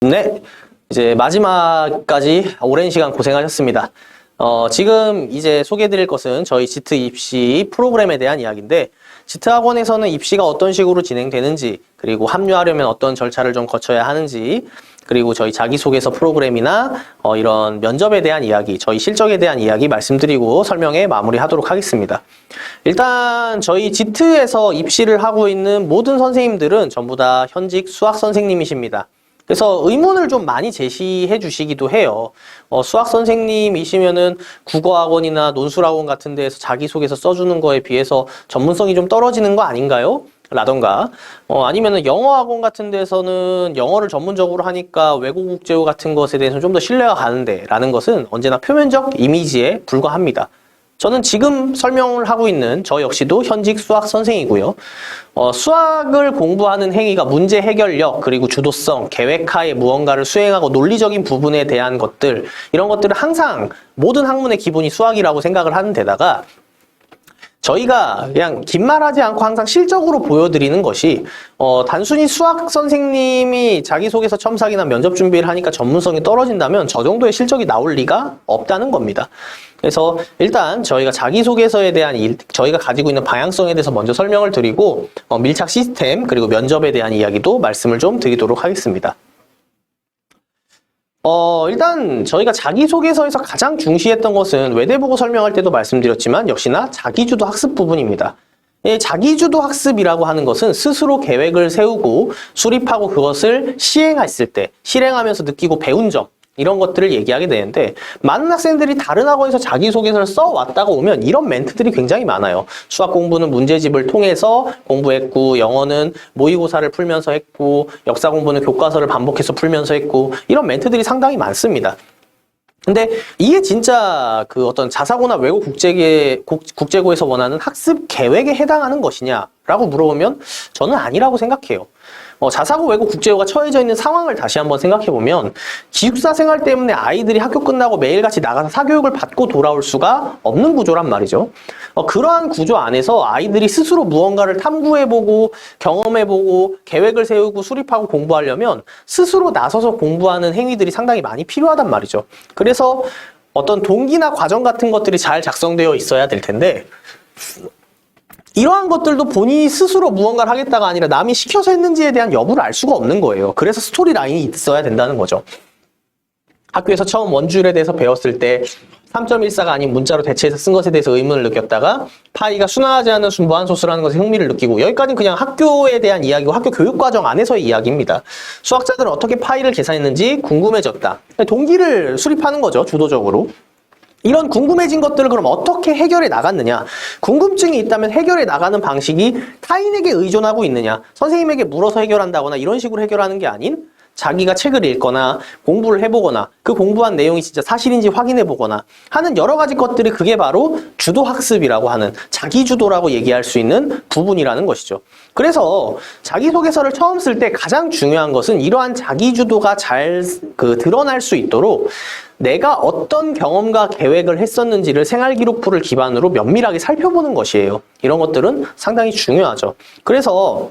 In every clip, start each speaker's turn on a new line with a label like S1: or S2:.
S1: 네, 이제 마지막까지 오랜 시간 고생하셨습니다. 지금 이제 소개해드릴 것은 저희 지트 입시 프로그램에 대한 이야기인데, 지트 학원에서는 입시가 어떤 식으로 진행되는지, 그리고 합류하려면 어떤 절차를 좀 거쳐야 하는지, 그리고 저희 자기소개서 프로그램이나 이런 면접에 대한 이야기, 저희 실적에 대한 이야기 말씀드리고 설명에 마무리하도록 하겠습니다. 일단 저희 지트에서 입시를 하고 있는 모든 선생님들은 전부 다 현직 수학 선생님이십니다. 그래서 의문을 좀 많이 제시해 주시기도 해요. 수학 선생님이시면은 국어학원이나 논술학원 같은 데에서 자기소개서 써주는 거에 비해서 전문성이 좀 떨어지는 거 아닌가요? 라던가 아니면은 영어학원 같은 데서는 영어를 전문적으로 하니까 외국 국제어 같은 것에 대해서는 좀 더 신뢰가 가는데 라는 것은 언제나 표면적 이미지에 불과합니다. 저는 지금 설명을 하고 있는 저 역시도 현직 수학 선생이고요. 수학을 공부하는 행위가 문제 해결력, 그리고 주도성, 계획하에 무언가를 수행하고 논리적인 부분에 대한 것들, 이런 것들은 항상 모든 학문의 기본이 수학이라고 생각을 하는 데다가 저희가 그냥 긴 말하지 않고 항상 실적으로 보여드리는 것이 단순히 수학 선생님이 자기소개서 첨삭이나 면접 준비를 하니까 전문성이 떨어진다면 저 정도의 실적이 나올 리가 없다는 겁니다. 그래서 일단 저희가 자기소개서에 대한 저희가 가지고 있는 방향성에 대해서 먼저 설명을 드리고 밀착 시스템 그리고 면접에 대한 이야기도 말씀을 좀 드리도록 하겠습니다. 일단 저희가 자기소개서에서 가장 중시했던 것은 외대보고 설명할 때도 말씀드렸지만 역시나 자기주도 학습 부분입니다. 자기주도 학습이라고 하는 것은 스스로 계획을 세우고 수립하고 그것을 시행했을 때 실행하면서 느끼고 배운 점, 이런 것들을 얘기하게 되는데, 많은 학생들이 다른 학원에서 자기소개서를 써왔다가 오면 이런 멘트들이 굉장히 많아요. 수학 공부는 문제집을 통해서 공부했고, 영어는 모의고사를 풀면서 했고, 역사 공부는 교과서를 반복해서 풀면서 했고, 이런 멘트들이 상당히 많습니다. 근데 이게 진짜 그 어떤 자사고나 외국 국제고에서 원하는 학습 계획에 해당하는 것이냐라고 물어보면 저는 아니라고 생각해요. 자사고 외국 국제고가 처해져 있는 상황을 다시 한번 생각해보면 기숙사 생활 때문에 아이들이 학교 끝나고 매일같이 나가서 사교육을 받고 돌아올 수가 없는 구조란 말이죠. 그러한 구조 안에서 아이들이 스스로 무언가를 탐구해보고 경험해보고 계획을 세우고 수립하고 공부하려면 스스로 나서서 공부하는 행위들이 상당히 많이 필요하단 말이죠. 그래서 어떤 동기나 과정 같은 것들이 잘 작성되어 있어야 될 텐데, 이러한 것들도 본인이 스스로 무언가를 하겠다가 아니라 남이 시켜서 했는지에 대한 여부를 알 수가 없는 거예요. 그래서 스토리 라인이 있어야 된다는 거죠. 학교에서 처음 원주율에 대해서 배웠을 때 3.14가 아닌 문자로 대체해서 쓴 것에 대해서 의문을 느꼈다가 파이가 순화하지 않는 무한소수라는 것에 흥미를 느끼고, 여기까지는 그냥 학교에 대한 이야기고 학교 교육과정 안에서의 이야기입니다. 수학자들은 어떻게 파이를 계산했는지 궁금해졌다. 동기를 수립하는 거죠, 주도적으로. 이런 궁금해진 것들을 그럼 어떻게 해결해 나갔느냐? 궁금증이 있다면 해결해 나가는 방식이 타인에게 의존하고 있느냐? 선생님에게 물어서 해결한다거나 이런 식으로 해결하는 게 아닌 자기가 책을 읽거나 공부를 해보거나 그 공부한 내용이 진짜 사실인지 확인해보거나 하는 여러 가지 것들이, 그게 바로 주도학습이라고 하는 자기주도라고 얘기할 수 있는 부분이라는 것이죠. 그래서 자기소개서를 처음 쓸 때 가장 중요한 것은 이러한 자기주도가 잘 드러날 수 있도록 내가 어떤 경험과 계획을 했었는지를 생활기록부를 기반으로 면밀하게 살펴보는 것이에요. 이런 것들은 상당히 중요하죠. 그래서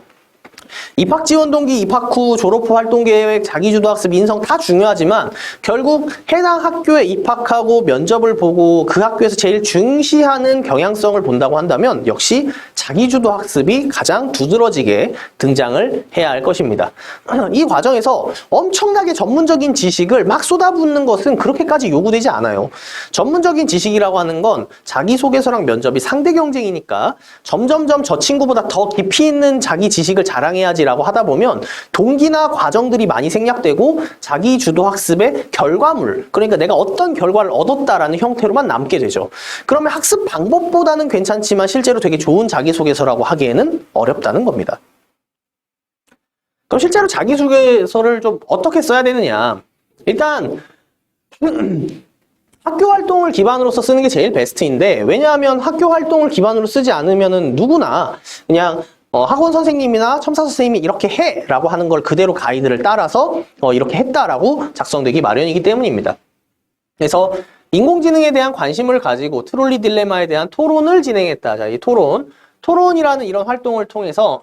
S1: 입학 지원 동기, 입학 후, 졸업 후 활동 계획, 자기주도 학습, 인성 다 중요하지만 결국 해당 학교에 입학하고 면접을 보고 그 학교에서 제일 중시하는 경향성을 본다고 한다면 역시 자기주도 학습이 가장 두드러지게 등장을 해야 할 것입니다. 이 과정에서 엄청나게 전문적인 지식을 막 쏟아붓는 것은 그렇게까지 요구되지 않아요. 전문적인 지식이라고 하는 건 자기소개서랑 면접이 상대 경쟁이니까 점점점 저 친구보다 더 깊이 있는 자기 지식을 자랑해야지라고 하다 보면 동기나 과정들이 많이 생략되고 자기주도 학습의 결과물, 그러니까 내가 어떤 결과를 얻었다라는 형태로만 남게 되죠. 그러면 학습 방법보다는 괜찮지만 실제로 되게 좋은 자기소개서라고 하기에는 어렵다는 겁니다. 그럼 실제로 자기소개서를 좀 어떻게 써야 되느냐? 일단 학교 활동을 기반으로서 쓰는 게 제일 베스트인데, 왜냐하면 학교 활동을 기반으로 쓰지 않으면은 누구나 그냥 학원 선생님이나 첨사 선생님이 이렇게 해! 라고 하는 걸 그대로 가이드를 따라서 이렇게 했다라고 작성되기 마련이기 때문입니다. 그래서 인공지능에 대한 관심을 가지고 트롤리 딜레마에 대한 토론을 진행했다. 자, 이 토론이라는 이런 활동을 통해서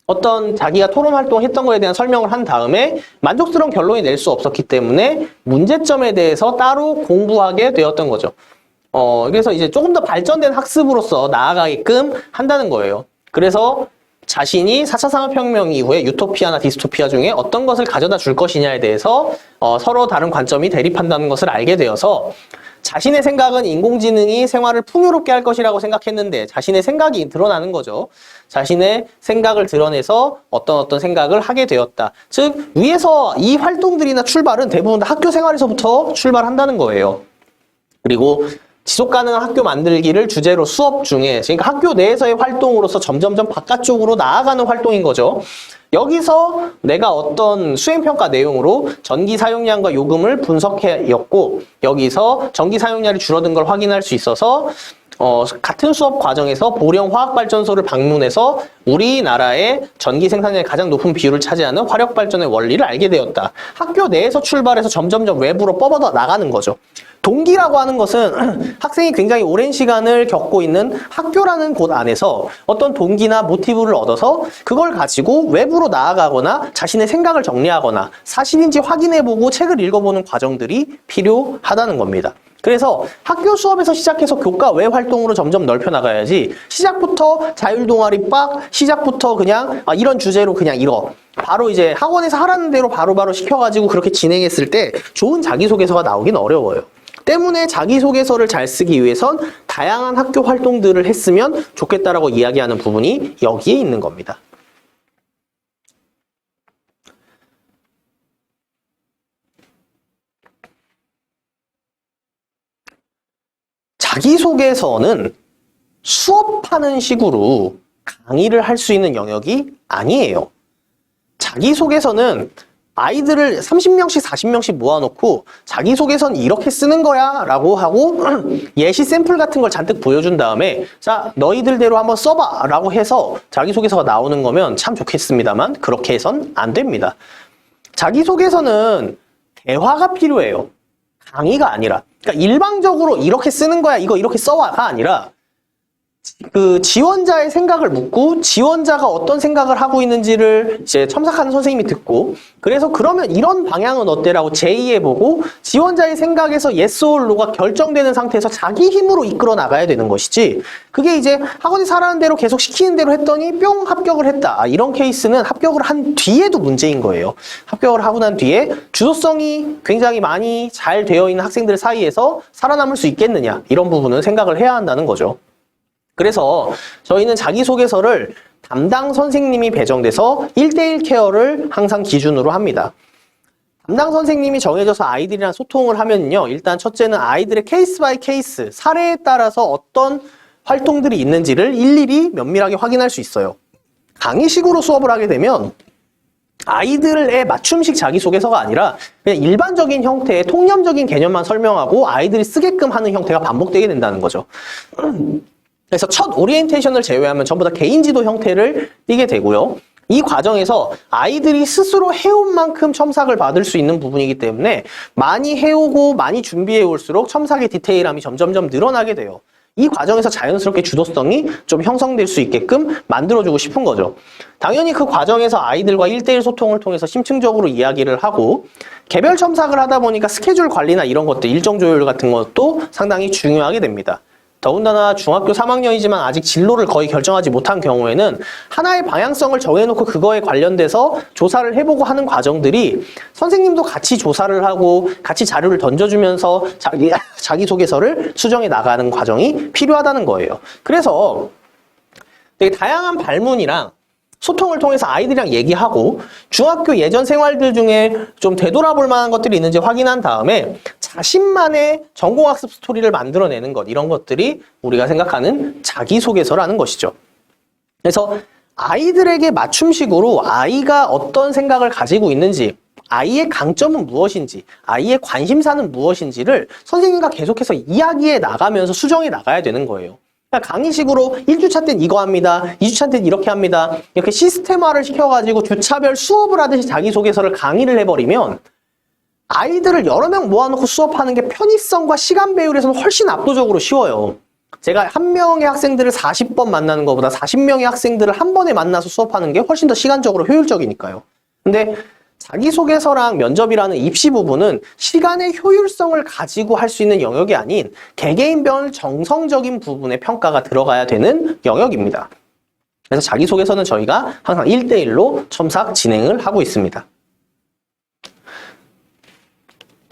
S1: 어떤 자기가 토론 활동했던 거에 대한 설명을 한 다음에 만족스러운 결론이 낼 수 없었기 때문에 문제점에 대해서 따로 공부하게 되었던 거죠. 그래서 이제 조금 더 발전된 학습으로서 나아가게끔 한다는 거예요. 그래서 자신이 4차 산업혁명 이후에 유토피아나 디스토피아 중에 어떤 것을 가져다 줄 것이냐에 대해서 서로 다른 관점이 대립한다는 것을 알게 되어서 자신의 생각은 인공지능이 생활을 풍요롭게 할 것이라고 생각했는데 자신의 생각이 드러나는 거죠. 자신의 생각을 드러내서 어떤 생각을 하게 되었다. 즉 위에서 이 활동들이나 출발은 대부분 다 학교 생활에서부터 출발한다는 거예요. 그리고 지속가능한 학교 만들기를 주제로 수업 중에, 그러니까 학교 내에서의 활동으로서 점점점 바깥쪽으로 나아가는 활동인 거죠. 여기서 내가 어떤 수행평가 내용으로 전기 사용량과 요금을 분석해였고, 여기서 전기 사용량이 줄어든 걸 확인할 수 있어서 같은 수업 과정에서 보령 화학발전소를 방문해서 우리나라의 전기 생산량의 가장 높은 비율을 차지하는 화력발전의 원리를 알게 되었다. 학교 내에서 출발해서 점점점 외부로 뻗어 나가는 거죠. 동기라고 하는 것은 학생이 굉장히 오랜 시간을 겪고 있는 학교라는 곳 안에서 어떤 동기나 모티브를 얻어서 그걸 가지고 외부로 나아가거나 자신의 생각을 정리하거나 사실인지 확인해보고 책을 읽어보는 과정들이 필요하다는 겁니다. 그래서 학교 수업에서 시작해서 교과 외 활동으로 점점 넓혀나가야지 시작부터 자율동아리 빡, 시작부터 그냥 이런 주제로 그냥 이거 바로 이제 학원에서 하라는 대로 바로바로 시켜가지고 그렇게 진행했을 때 좋은 자기소개서가 나오긴 어려워요. 때문에 자기소개서를 잘 쓰기 위해선 다양한 학교 활동들을 했으면 좋겠다라고 이야기하는 부분이 여기에 있는 겁니다. 자기소개서는 수업하는 식으로 강의를 할 수 있는 영역이 아니에요. 자기소개서는 아이들을 30명씩 40명씩 모아놓고 자기소개서는 이렇게 쓰는 거야 라고 하고 예시 샘플 같은 걸 잔뜩 보여준 다음에 자 너희들대로 한번 써봐 라고 해서 자기소개서가 나오는 거면 참 좋겠습니다만 그렇게 해선 안 됩니다. 자기소개서는 대화가 필요해요. 강의가 아니라. 그러니까 일방적으로 이렇게 쓰는 거야 이거 이렇게 써와가 아니라 그 지원자의 생각을 묻고 지원자가 어떤 생각을 하고 있는지를 이제 첨삭하는 선생님이 듣고 그래서 그러면 이런 방향은 어때라고 제의해보고 지원자의 생각에서 yes or no가 결정되는 상태에서 자기 힘으로 이끌어 나가야 되는 것이지 그게 이제 학원에서 하라는 대로 계속 시키는 대로 했더니 뿅 합격을 했다. 이런 케이스는 합격을 한 뒤에도 문제인 거예요. 합격을 하고 난 뒤에 주도성이 굉장히 많이 잘 되어 있는 학생들 사이에서 살아남을 수 있겠느냐 이런 부분은 생각을 해야 한다는 거죠. 그래서 저희는 자기소개서를 담당 선생님이 배정돼서 1대1 케어를 항상 기준으로 합니다. 담당 선생님이 정해져서 아이들이랑 소통을 하면요. 일단 첫째는 아이들의 케이스 바이 케이스, 사례에 따라서 어떤 활동들이 있는지를 일일이 면밀하게 확인할 수 있어요. 강의식으로 수업을 하게 되면 아이들의 맞춤식 자기소개서가 아니라 그냥 일반적인 형태의 통념적인 개념만 설명하고 아이들이 쓰게끔 하는 형태가 반복되게 된다는 거죠. 그래서 첫 오리엔테이션을 제외하면 전부 다 개인지도 형태를 띠게 되고요. 이 과정에서 아이들이 스스로 해온 만큼 첨삭을 받을 수 있는 부분이기 때문에 많이 해오고 많이 준비해 올수록 첨삭의 디테일함이 점점점 늘어나게 돼요. 이 과정에서 자연스럽게 주도성이 좀 형성될 수 있게끔 만들어주고 싶은 거죠. 당연히 그 과정에서 아이들과 1대1 소통을 통해서 심층적으로 이야기를 하고 개별 첨삭을 하다 보니까 스케줄 관리나 이런 것들, 일정 조율 같은 것도 상당히 중요하게 됩니다. 더군다나 중학교 3학년이지만 아직 진로를 거의 결정하지 못한 경우에는 하나의 방향성을 정해놓고 그거에 관련돼서 조사를 해보고 하는 과정들이 선생님도 같이 조사를 하고 같이 자료를 던져주면서 자기소개서를 수정해 나가는 과정이 필요하다는 거예요. 그래서 되게 다양한 발문이랑 소통을 통해서 아이들이랑 얘기하고 중학교 예전 생활들 중에 좀 되돌아볼 만한 것들이 있는지 확인한 다음에 자신만의 전공학습 스토리를 만들어내는 것 이런 것들이 우리가 생각하는 자기소개서라는 것이죠. 그래서 아이들에게 맞춤식으로 아이가 어떤 생각을 가지고 있는지 아이의 강점은 무엇인지 아이의 관심사는 무엇인지를 선생님과 계속해서 이야기해 나가면서 수정해 나가야 되는 거예요. 강의식으로 1주차 때는 이거 합니다. 2주차 때는 이렇게 합니다. 이렇게 시스템화를 시켜가지고 주차별 수업을 하듯이 자기소개서를 강의를 해버리면 아이들을 여러 명 모아놓고 수업하는 게 편의성과 시간 배율에서는 훨씬 압도적으로 쉬워요. 제가 한 명의 학생들을 40번 만나는 것보다 40명의 학생들을 한 번에 만나서 수업하는 게 훨씬 더 시간적으로 효율적이니까요. 근데 자기소개서랑 면접이라는 입시 부분은 시간의 효율성을 가지고 할 수 있는 영역이 아닌 개개인별 정성적인 부분의 평가가 들어가야 되는 영역입니다. 그래서 자기소개서는 저희가 항상 1대1로 첨삭 진행을 하고 있습니다.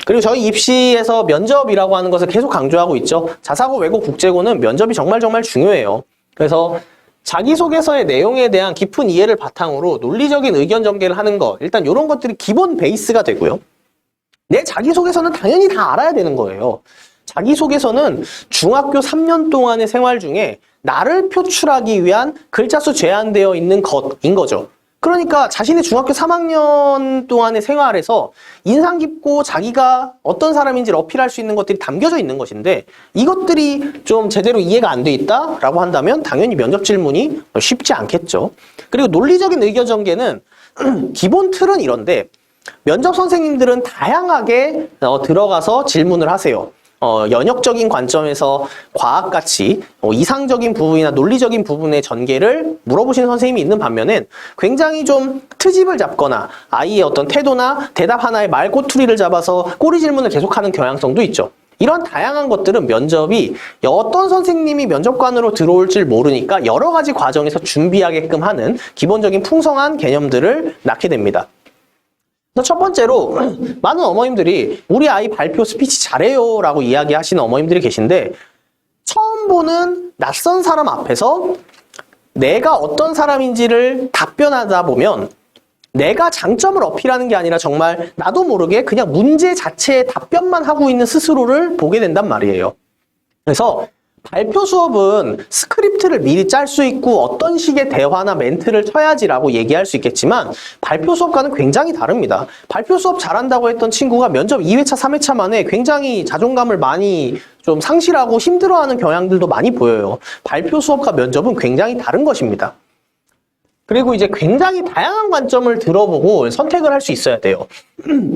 S1: 그리고 저희 입시에서 면접이라고 하는 것을 계속 강조하고 있죠. 자사고, 외고, 국제고는 면접이 정말 중요해요. 그래서 자기소개서의 내용에 대한 깊은 이해를 바탕으로 논리적인 의견 전개를 하는 것, 일단 이런 것들이 기본 베이스가 되고요. 내 자기소개서는 당연히 다 알아야 되는 거예요. 자기소개서는 중학교 3년 동안의 생활 중에 나를 표출하기 위한 글자 수 제한되어 있는 것인 거죠. 그러니까 자신의 중학교 3학년 동안의 생활에서 인상 깊고 자기가 어떤 사람인지를 어필할 수 있는 것들이 담겨져 있는 것인데, 이것들이 좀 제대로 이해가 안 돼 있다라고 한다면 당연히 면접 질문이 쉽지 않겠죠. 그리고 논리적인 의견 전개는 기본 틀은 이런데, 면접 선생님들은 다양하게 들어가서 질문을 하세요. 연역적인 관점에서 과학같이 이상적인 부분이나 논리적인 부분의 전개를 물어보시는 선생님이 있는 반면엔, 굉장히 좀 트집을 잡거나 아이의 어떤 태도나 대답 하나에 말꼬투리를 잡아서 꼬리 질문을 계속하는 경향성도 있죠. 이런 다양한 것들은 면접이 어떤 선생님이 면접관으로 들어올지 모르니까 여러 가지 과정에서 준비하게끔 하는 기본적인 풍성한 개념들을 낳게 됩니다. 첫 번째로, 많은 어머님들이 우리 아이 발표 스피치 잘해요 라고 이야기하시는 어머님들이 계신데, 처음 보는 낯선 사람 앞에서 내가 어떤 사람인지를 답변하다 보면 내가 장점을 어필하는 게 아니라 정말 나도 모르게 그냥 문제 자체에 답변만 하고 있는 스스로를 보게 된단 말이에요. 그래서 발표 수업은 스크립트를 미리 짤 수 있고 어떤 식의 대화나 멘트를 쳐야지라고 얘기할 수 있겠지만, 발표 수업과는 굉장히 다릅니다. 발표 수업 잘한다고 했던 친구가 면접 2회차, 3회차 만에 굉장히 자존감을 많이 좀 상실하고 힘들어하는 경향들도 많이 보여요. 발표 수업과 면접은 굉장히 다른 것입니다. 그리고 이제 굉장히 다양한 관점을 들어보고 선택을 할 수 있어야 돼요.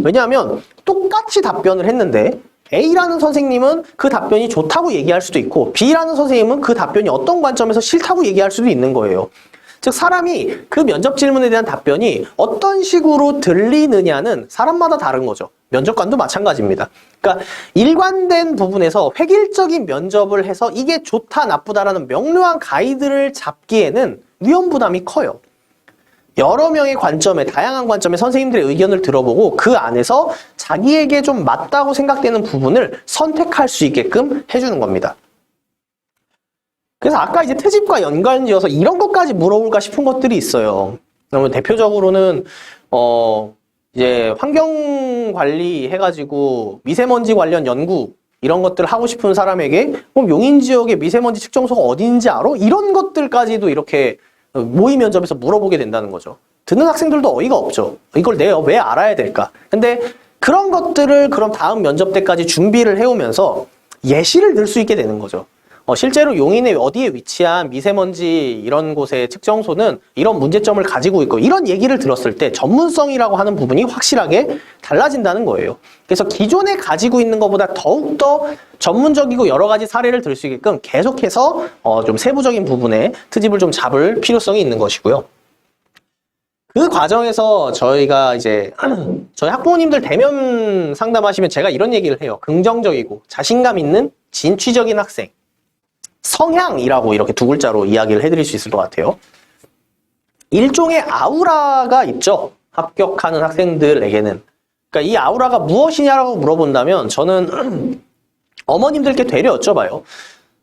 S1: 왜냐하면 똑같이 답변을 했는데 A라는 선생님은 그 답변이 좋다고 얘기할 수도 있고, B라는 선생님은 그 답변이 어떤 관점에서 싫다고 얘기할 수도 있는 거예요. 즉, 사람이 그 면접 질문에 대한 답변이 어떤 식으로 들리느냐는 사람마다 다른 거죠. 면접관도 마찬가지입니다. 그러니까 일관된 부분에서 획일적인 면접을 해서 이게 좋다, 나쁘다라는 명료한 가이드를 잡기에는 위험 부담이 커요. 여러 명의 관점에, 다양한 관점의 선생님들의 의견을 들어보고 그 안에서 자기에게 좀 맞다고 생각되는 부분을 선택할 수 있게끔 해주는 겁니다. 그래서 아까 이제 트집과 연관지어서 이런 것까지 물어볼까 싶은 것들이 있어요. 그러면 대표적으로는 이제 환경 관리 해가지고 미세먼지 관련 연구 이런 것들을 하고 싶은 사람에게 그럼 용인 지역의 미세먼지 측정소가 어딘지 알아? 이런 것들까지도 이렇게 모의 면접에서 물어보게 된다는 거죠. 듣는 학생들도 어이가 없죠. 이걸 내가 왜 알아야 될까? 근데 그런 것들을 그럼 다음 면접 때까지 준비를 해오면서 예시를 들 수 있게 되는 거죠. 실제로 용인에 어디에 위치한 미세먼지 이런 곳의 측정소는 이런 문제점을 가지고 있고, 이런 얘기를 들었을 때 전문성이라고 하는 부분이 확실하게 달라진다는 거예요. 그래서 기존에 가지고 있는 것보다 더욱더 전문적이고 여러 가지 사례를 들 수 있게끔 계속해서 좀 세부적인 부분에 트집을 좀 잡을 필요성이 있는 것이고요. 그 과정에서 저희가 이제 저희 학부모님들 대면 상담하시면 제가 이런 얘기를 해요. 긍정적이고 자신감 있는 진취적인 학생. 성향이라고 이렇게 두 글자로 이야기를 해드릴 수 있을 것 같아요. 일종의 아우라가 있죠. 합격하는 학생들에게는. 그러니까 이 아우라가 무엇이냐라고 물어본다면 저는 어머님들께 되려 여쭤봐요.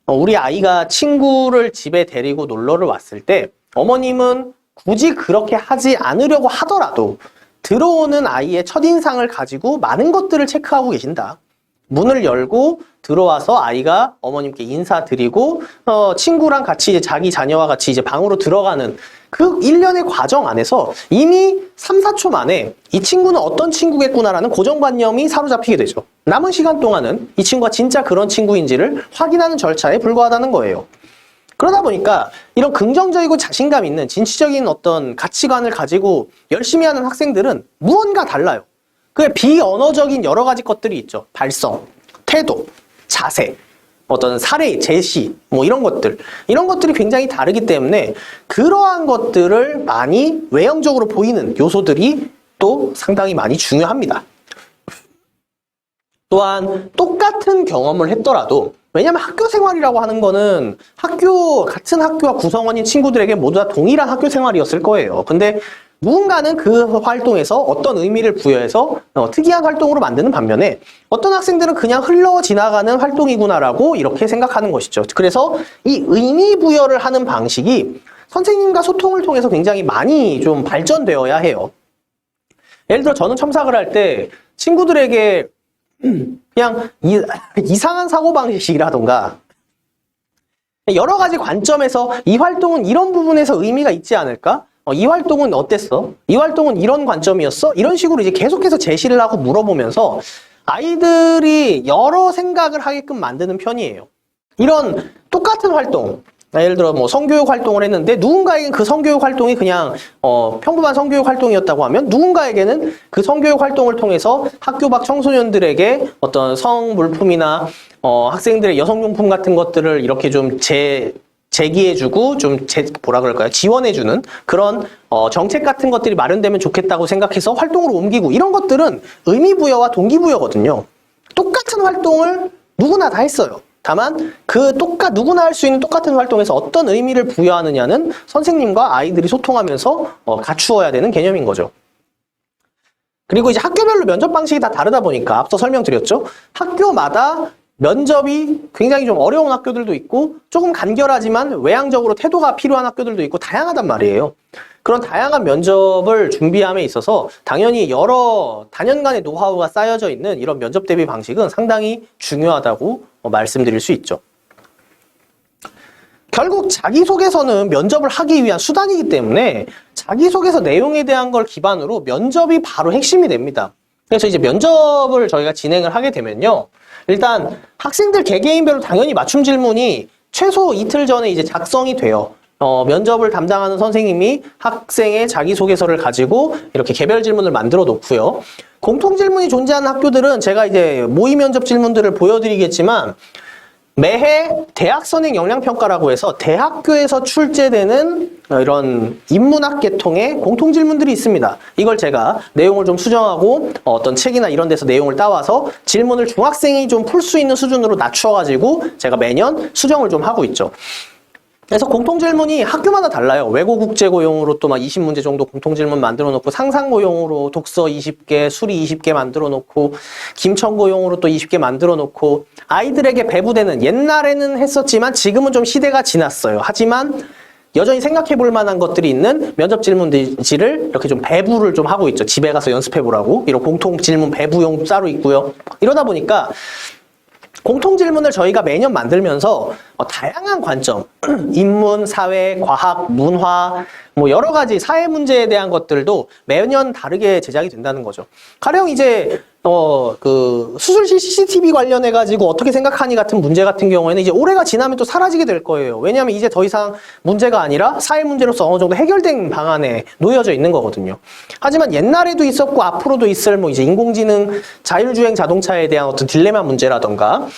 S1: 우리 아이가 친구를 집에 데리고 놀러를 왔을 때 어머님은 굳이 그렇게 하지 않으려고 하더라도 들어오는 아이의 첫인상을 가지고 많은 것들을 체크하고 계신다. 문을 열고 들어와서 아이가 어머님께 인사드리고 친구랑 같이 이제 자기 자녀와 같이 이제 방으로 들어가는 그 일련의 과정 안에서 이미 3, 4초 만에 이 친구는 어떤 친구겠구나라는 고정관념이 사로잡히게 되죠. 남은 시간 동안은 이 친구가 진짜 그런 친구인지를 확인하는 절차에 불과하다는 거예요. 그러다 보니까 이런 긍정적이고 자신감 있는 진취적인 어떤 가치관을 가지고 열심히 하는 학생들은 무언가 달라요. 그 비언어적인 여러 가지 것들이 있죠. 발성, 태도, 자세. 어떤 사례, 제시, 뭐 이런 것들이 굉장히 다르기 때문에 그러한 것들을 많이 외형적으로 보이는 요소들이 또 상당히 많이 중요합니다. 또한 똑같은 경험을 했더라도 왜냐하면 학교 생활이라고 하는 거는 같은 학교와 구성원인 친구들에게 모두 다 동일한 학교 생활이었을 거예요. 근데 누군가는 그 활동에서 어떤 의미를 부여해서 특이한 활동으로 만드는 반면에 어떤 학생들은 그냥 흘러 지나가는 활동이구나라고 이렇게 생각하는 것이죠. 그래서 이 의미 부여를 하는 방식이 선생님과 소통을 통해서 굉장히 많이 좀 발전되어야 해요. 예를 들어 저는 첨삭을 할 때 친구들에게 그냥 이상한 사고방식이라던가 여러 가지 관점에서 이 활동은 이런 부분에서 의미가 있지 않을까? 이 활동은 어땠어? 이 활동은 이런 관점이었어? 이런 식으로 이제 계속해서 제시를 하고 물어보면서 아이들이 여러 생각을 하게끔 만드는 편이에요. 이런 똑같은 활동, 예를 들어 뭐 성교육 활동을 했는데 누군가에겐 그 성교육 활동이 그냥 평범한 성교육 활동이었다고 하면 누군가에게는 그 성교육 활동을 통해서 학교 밖 청소년들에게 어떤 성물품이나 학생들의 여성용품 같은 것들을 이렇게 좀 제기해주고 뭐라 그럴까요? 지원해주는 그런 정책 같은 것들이 마련되면 좋겠다고 생각해서 활동으로 옮기고 이런 것들은 의미부여와 동기부여거든요. 똑같은 활동을 누구나 다 했어요. 다만 누구나 할 수 있는 똑같은 활동에서 어떤 의미를 부여하느냐는 선생님과 아이들이 소통하면서 갖추어야 되는 개념인 거죠. 그리고 이제 학교별로 면접 방식이 다 다르다 보니까 앞서 설명드렸죠. 학교마다 면접이 굉장히 좀 어려운 학교들도 있고 조금 간결하지만 외향적으로 태도가 필요한 학교들도 있고 다양하단 말이에요. 그런 다양한 면접을 준비함에 있어서 당연히 여러 단연간의 노하우가 쌓여져 있는 이런 면접 대비 방식은 상당히 중요하다고 말씀드릴 수 있죠. 결국 자기소개서는 면접을 하기 위한 수단이기 때문에 자기소개서 내용에 대한 걸 기반으로 면접이 바로 핵심이 됩니다. 그래서 이제 면접을 저희가 진행을 하게 되면요. 일단 학생들 개개인별로 당연히 맞춤 질문이 최소 이틀 전에 이제 작성이 돼요. 면접을 담당하는 선생님이 학생의 자기소개서를 가지고 이렇게 개별 질문을 만들어 놓고요. 공통 질문이 존재하는 학교들은 제가 이제 모의 면접 질문들을 보여드리겠지만 매해 대학 선행 역량평가라고 해서 대학교에서 출제되는 이런 인문학 계통의 공통 질문들이 있습니다. 이걸 제가 내용을 좀 수정하고 어떤 책이나 이런 데서 내용을 따와서 질문을 중학생이 좀 풀 수 있는 수준으로 낮춰가지고 제가 매년 수정을 좀 하고 있죠. 그래서 공통질문이 학교마다 달라요. 외고국제고용으로 또 막 20문제 정도 공통질문 만들어 놓고 상상고용으로 독서 20개, 수리 20개 만들어 놓고 김천고용으로 또 20개 만들어 놓고 아이들에게 배부되는 옛날에는 했었지만 지금은 좀 시대가 지났어요. 하지만 여전히 생각해 볼 만한 것들이 있는 면접 질문지를 이렇게 좀 배부를 좀 하고 있죠. 집에 가서 연습해 보라고. 이런 공통질문 배부용 따로 있고요. 이러다 보니까 공통질문을 저희가 매년 만들면서 다양한 관점, 인문, 사회, 과학, 문화, 뭐 여러 가지 사회 문제에 대한 것들도 매년 다르게 제작이 된다는 거죠. 가령 이제 그 수술실 CCTV 관련해 가지고 어떻게 생각하니 같은 문제 같은 경우에는 이제 올해가 지나면 또 사라지게 될 거예요. 왜냐하면 이제 더 이상 문제가 아니라 사회 문제로서 어느 정도 해결된 방안에 놓여져 있는 거거든요. 하지만 옛날에도 있었고 앞으로도 있을 뭐 이제 인공지능, 자율주행 자동차에 대한 어떤 딜레마 문제라던가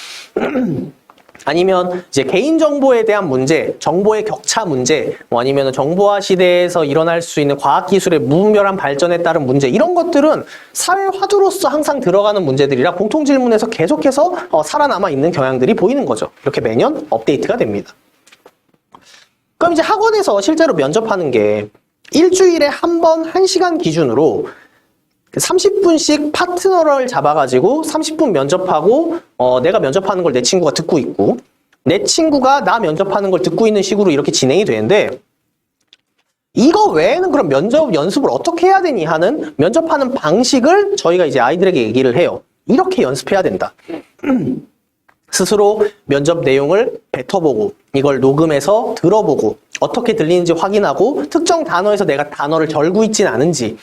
S1: 아니면 이제 개인정보에 대한 문제, 정보의 격차 문제, 뭐 아니면 정보화 시대에서 일어날 수 있는 과학기술의 무분별한 발전에 따른 문제, 이런 것들은 사회 화두로서 항상 들어가는 문제들이라 공통질문에서 계속해서 살아남아 있는 경향들이 보이는 거죠. 이렇게 매년 업데이트가 됩니다. 그럼 이제 학원에서 실제로 면접하는 게 일주일에 한 번 1시간 기준으로 30분씩 파트너를 잡아가지고 30분 면접하고 내가 면접하는 걸 내 친구가 듣고 있고 내 친구가 나 면접하는 걸 듣고 있는 식으로 이렇게 진행이 되는데 이거 외에는 그럼 면접 연습을 어떻게 해야 되니 하는 면접하는 방식을 저희가 이제 아이들에게 얘기를 해요. 이렇게 연습해야 된다. 스스로 면접 내용을 뱉어보고 이걸 녹음해서 들어보고 어떻게 들리는지 확인하고 특정 단어에서 내가 단어를 절구 있진 않은지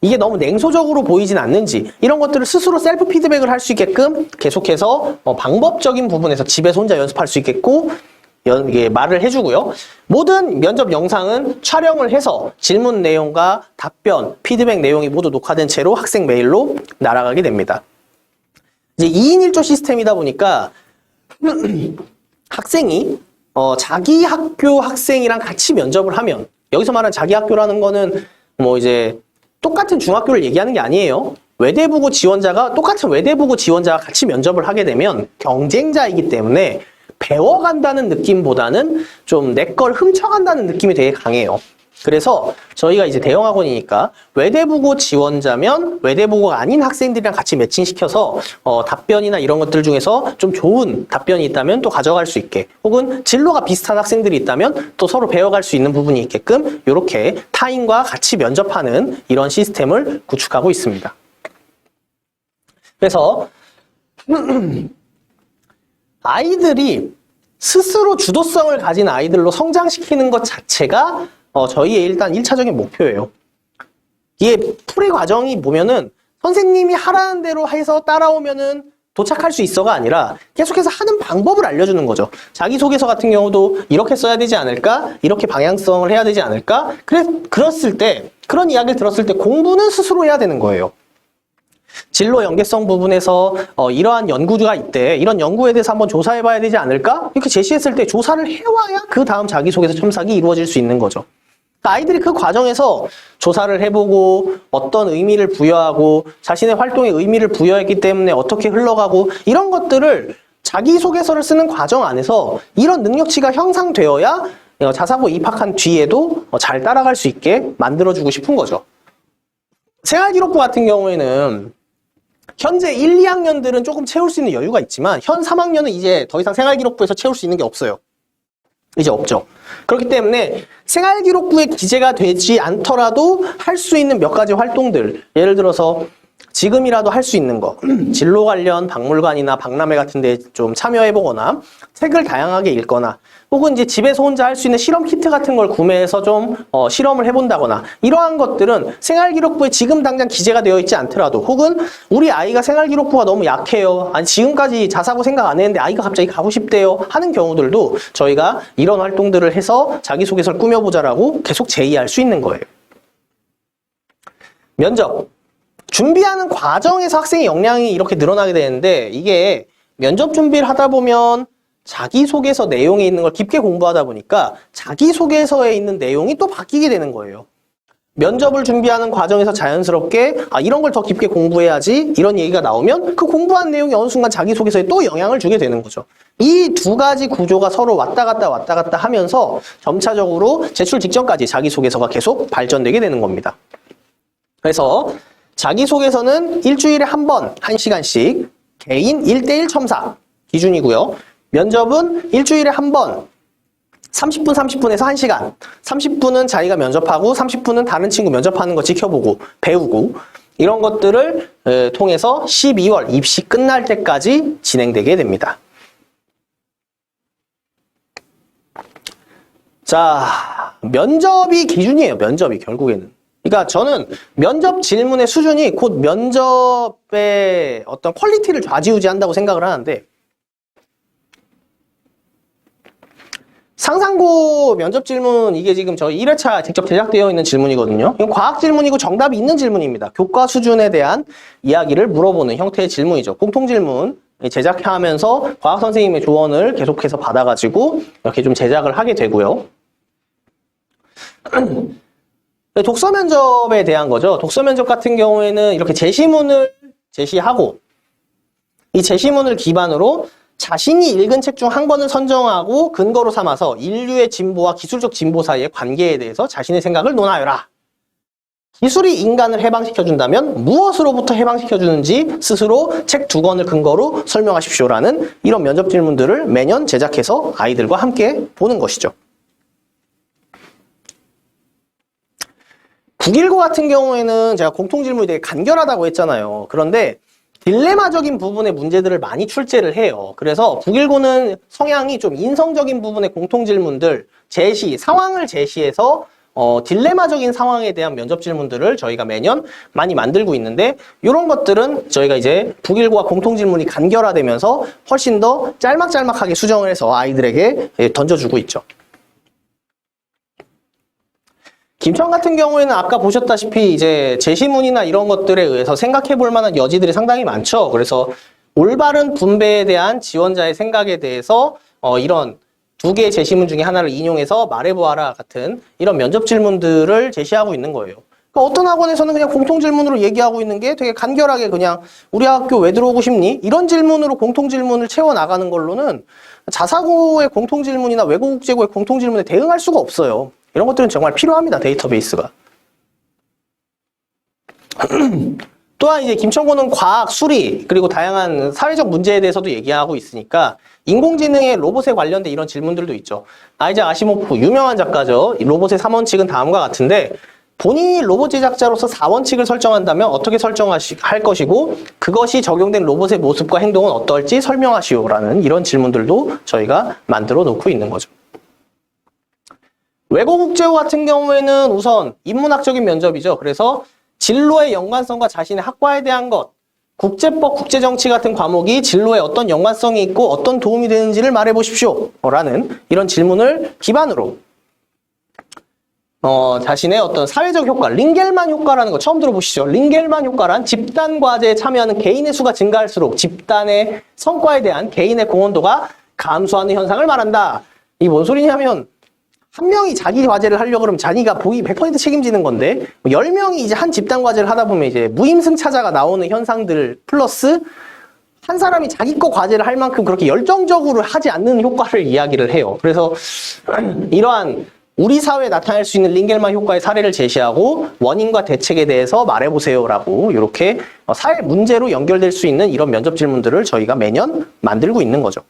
S1: 이게 너무 냉소적으로 보이진 않는지 이런 것들을 스스로 셀프 피드백을 할 수 있게끔 계속해서 방법적인 부분에서 집에서 혼자 연습할 수 있겠고 말을 해주고요. 모든 면접 영상은 촬영을 해서 질문 내용과 답변, 피드백 내용이 모두 녹화된 채로 학생 메일로 날아가게 됩니다. 이제 2인 1조 시스템이다 보니까 학생이 자기 학교 학생이랑 같이 면접을 하면, 여기서 말하는 자기 학교라는 거는 뭐 이제 똑같은 중학교를 얘기하는 게 아니에요. 외대부고 지원자가 똑같은 외대부고 지원자가 같이 면접을 하게 되면 경쟁자이기 때문에 배워간다는 느낌보다는 좀 내 걸 훔쳐간다는 느낌이 되게 강해요. 그래서 저희가 이제 대형학원이니까 외대부고 지원자면 외대부고가 아닌 학생들이랑 같이 매칭시켜서 답변이나 이런 것들 중에서 좀 좋은 답변이 있다면 또 가져갈 수 있게, 혹은 진로가 비슷한 학생들이 있다면 또 서로 배워갈 수 있는 부분이 있게끔 이렇게 타인과 같이 면접하는 이런 시스템을 구축하고 있습니다. 그래서 아이들이 스스로 주도성을 가진 아이들로 성장시키는 것 자체가 저희의 일단 1차적인 목표예요. 이게 풀이 과정이 보면은 선생님이 하라는 대로 해서 따라오면은 도착할 수 있어가 아니라 계속해서 하는 방법을 알려주는 거죠. 자기소개서 같은 경우도 이렇게 써야 되지 않을까? 이렇게 방향성을 해야 되지 않을까? 그랬을 때, 그런 이야기를 들었을 때 공부는 스스로 해야 되는 거예요. 진로 연계성 부분에서 이러한 연구가 있대. 이런 연구에 대해서 한번 조사해봐야 되지 않을까? 이렇게 제시했을 때 조사를 해와야 그 다음 자기소개서 첨삭이 이루어질 수 있는 거죠. 아이들이 그 과정에서 조사를 해보고 어떤 의미를 부여하고 자신의 활동에 의미를 부여했기 때문에 어떻게 흘러가고 이런 것들을 자기소개서를 쓰는 과정 안에서 이런 능력치가 형성되어야 자사고 입학한 뒤에도 잘 따라갈 수 있게 만들어주고 싶은 거죠. 생활기록부 같은 경우에는 현재 1, 2학년들은 조금 채울 수 있는 여유가 있지만 현 3학년은 이제 더 이상 생활기록부에서 채울 수 있는 게 없어요. 이제 없죠. 그렇기 때문에 생활기록부에 기재가 되지 않더라도 할 수 있는 몇 가지 활동들, 예를 들어서 지금이라도 할 수 있는 거, 진로 관련 박물관이나 박람회 같은 데 좀 참여해보거나 책을 다양하게 읽거나 혹은 이제 집에서 혼자 할 수 있는 실험 키트 같은 걸 구매해서 좀 실험을 해본다거나 이러한 것들은 생활기록부에 지금 당장 기재가 되어 있지 않더라도, 혹은 우리 아이가 생활기록부가 너무 약해요, 아니 지금까지 자사고 생각 안 했는데 아이가 갑자기 가고 싶대요 하는 경우들도 저희가 이런 활동들을 해서 자기소개서를 꾸며보자라고 계속 제의할 수 있는 거예요. 면접 준비하는 과정에서 학생의 역량이 이렇게 늘어나게 되는데, 이게 면접 준비를 하다 보면 자기소개서 내용에 있는 걸 깊게 공부하다 보니까 자기소개서에 있는 내용이 또 바뀌게 되는 거예요. 면접을 준비하는 과정에서 자연스럽게 이런 걸 더 깊게 공부해야지 이런 얘기가 나오면 그 공부한 내용이 어느 순간 자기소개서에 또 영향을 주게 되는 거죠. 이 두 가지 구조가 서로 왔다 갔다 하면서 점차적으로 제출 직전까지 자기소개서가 계속 발전되게 되는 겁니다. 그래서 자기소개서는 일주일에 한 번 1시간씩 개인 1대1 첨삭 기준이고요. 면접은 일주일에 한 번 30분 30분에서 1시간, 30분은 자기가 면접하고 30분은 다른 친구 면접하는 거 지켜보고 배우고, 이런 것들을 통해서 12월 입시 끝날 때까지 진행되게 됩니다. 자, 면접이 기준이에요. 면접이 결국에는. 그러니까 저는 면접 질문의 수준이 곧 면접의 어떤 퀄리티를 좌지우지한다고 생각을 하는데, 상상고 면접 질문, 이게 지금 저희 1회차 직접 제작되어 있는 질문이거든요. 이건 과학 질문이고 정답이 있는 질문입니다. 교과 수준에 대한 이야기를 물어보는 형태의 질문이죠. 공통 질문 제작하면서 과학 선생님의 조언을 계속해서 받아가지고 이렇게 좀 제작을 하게 되고요. 독서 면접에 대한 거죠. 독서 면접 같은 경우에는 이렇게 제시문을 제시하고 이 제시문을 기반으로 자신이 읽은 책 중 한 권을 선정하고 근거로 삼아서 인류의 진보와 기술적 진보 사이의 관계에 대해서 자신의 생각을 논하여라. 기술이 인간을 해방시켜준다면 무엇으로부터 해방시켜주는지 스스로 책 2권을 근거로 설명하십시오라는 이런 면접 질문들을 매년 제작해서 아이들과 함께 보는 것이죠. 국일고 같은 경우에는 제가 공통질문이 되게 간결하다고 했잖아요. 그런데 딜레마적인 부분의 문제들을 많이 출제를 해요. 그래서 국일고는 성향이 좀 인성적인 부분의 공통질문들, 상황을 제시해서 딜레마적인 상황에 대한 면접 질문들을 저희가 매년 많이 만들고 있는데, 이런 것들은 저희가 이제 국일고와 공통질문이 간결화되면서 훨씬 더 짤막짤막하게 수정을 해서 아이들에게 던져주고 있죠. 김천 같은 경우에는 아까 보셨다시피 이제 제시문이나 이런 것들에 의해서 생각해 볼 만한 여지들이 상당히 많죠. 그래서 올바른 분배에 대한 지원자의 생각에 대해서 이런 두 개의 제시문 중에 하나를 인용해서 말해보아라 같은 이런 면접 질문들을 제시하고 있는 거예요. 그러니까 어떤 학원에서는 그냥 공통질문으로 얘기하고 있는 게 되게 간결하게 그냥 우리 학교 왜 들어오고 싶니? 이런 질문으로 공통질문을 채워나가는 걸로는 자사고의 공통질문이나 외국국제고의 공통질문에 대응할 수가 없어요. 이런 것들은 정말 필요합니다. 데이터베이스가. 또한 이제 김천고는 과학, 수리, 그리고 다양한 사회적 문제에 대해서도 얘기하고 있으니까 인공지능의 로봇에 관련된 이런 질문들도 있죠. 아이작 아시모프, 유명한 작가죠. 로봇의 3원칙은 다음과 같은데 본인이 로봇 제작자로서 4원칙을 설정한다면 어떻게 설정할 것이고 그것이 적용된 로봇의 모습과 행동은 어떨지 설명하시오라는 이런 질문들도 저희가 만들어 놓고 있는 거죠. 외고국제고 같은 경우에는 우선 인문학적인 면접이죠. 그래서 진로의 연관성과 자신의 학과에 대한 것, 국제법, 국제정치 같은 과목이 진로에 어떤 연관성이 있고 어떤 도움이 되는지를 말해보십시오 라는 이런 질문을 기반으로 자신의 어떤 사회적 효과, 링겔만 효과라는 거 처음 들어보시죠? 링겔만 효과란 집단 과제에 참여하는 개인의 수가 증가할수록 집단의 성과에 대한 개인의 공헌도가 감소하는 현상을 말한다. 이게 뭔 소리냐면 한 명이 자기 과제를 하려고 그러면 자기가 보기 100% 책임지는 건데 10명이 이제 한 집단 과제를 하다 보면 이제 무임승차자가 나오는 현상들 플러스 한 사람이 자기 거 과제를 할 만큼 그렇게 열정적으로 하지 않는 효과를 이야기를 해요. 그래서 이러한 우리 사회에 나타날 수 있는 링겔만 효과의 사례를 제시하고 원인과 대책에 대해서 말해보세요라고 이렇게 사회 문제로 연결될 수 있는 이런 면접 질문들을 저희가 매년 만들고 있는 거죠.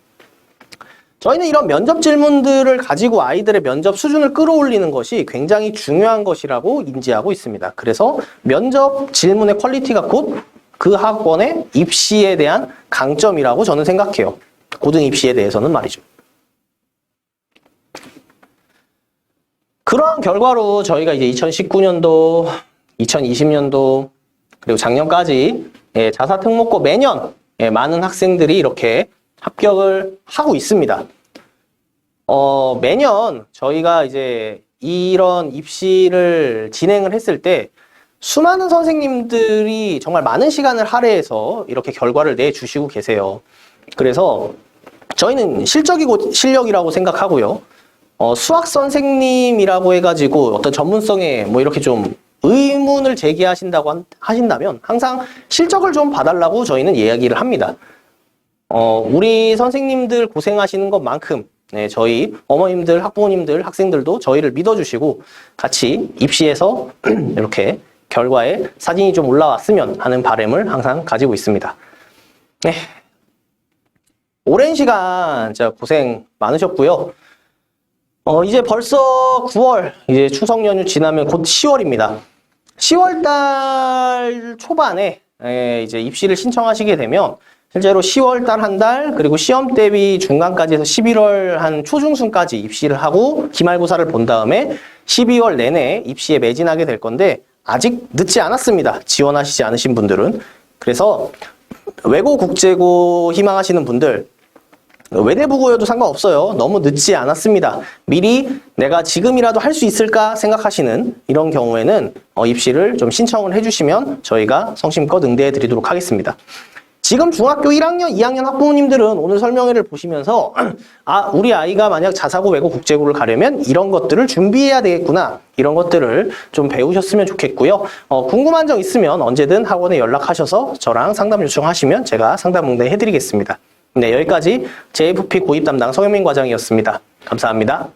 S1: 저희는 이런 면접 질문들을 가지고 아이들의 면접 수준을 끌어올리는 것이 굉장히 중요한 것이라고 인지하고 있습니다. 그래서 면접 질문의 퀄리티가 곧 그 학원의 입시에 대한 강점이라고 저는 생각해요. 고등 입시에 대해서는 말이죠. 그러한 결과로 저희가 이제 2019년도, 2020년도, 그리고 작년까지 자사특목고 매년 많은 학생들이 이렇게 합격을 하고 있습니다. 매년 저희가 이제 이런 입시를 진행을 했을 때 수많은 선생님들이 정말 많은 시간을 할애해서 이렇게 결과를 내주시고 계세요. 그래서 저희는 실적이고 실력이라고 생각하고요. 수학 선생님이라고 해가지고 어떤 전문성에 뭐 이렇게 좀 의문을 제기하신다고 하신다면 항상 실적을 좀 봐달라고 저희는 이야기를 합니다. 우리 선생님들 고생하시는 것만큼 저희 어머님들, 학부모님들, 학생들도 저희를 믿어주시고 같이 입시에서 이렇게 결과에 사진이 좀 올라왔으면 하는 바람을 항상 가지고 있습니다. 네. 오랜 시간 진짜 고생 많으셨고요. 이제 벌써 9월, 이제 추석 연휴 지나면 곧 10월입니다. 10월 달 초반에 이제 입시를 신청하시게 되면 실제로 10월 달 한 달, 그리고 시험 대비 중간까지 해서 11월 한 초중순까지 입시를 하고 기말고사를 본 다음에 12월 내내 입시에 매진하게 될 건데 아직 늦지 않았습니다. 지원하시지 않으신 분들은. 그래서 외고 국제고 희망하시는 분들 외대부고여도 상관없어요. 너무 늦지 않았습니다. 미리 내가 지금이라도 할 수 있을까 생각하시는 이런 경우에는 입시를 좀 신청을 해주시면 저희가 성심껏 응대해 드리도록 하겠습니다. 지금 중학교 1학년, 2학년 학부모님들은 오늘 설명회를 보시면서 우리 아이가 만약 자사고, 외고, 국제고를 가려면 이런 것들을 준비해야 되겠구나. 이런 것들을 좀 배우셨으면 좋겠고요. 궁금한 점 있으면 언제든 학원에 연락하셔서 저랑 상담 요청하시면 제가 상담 응대해 드리겠습니다. 네, 여기까지 JFP 고입 담당 성현민 과장이었습니다. 감사합니다.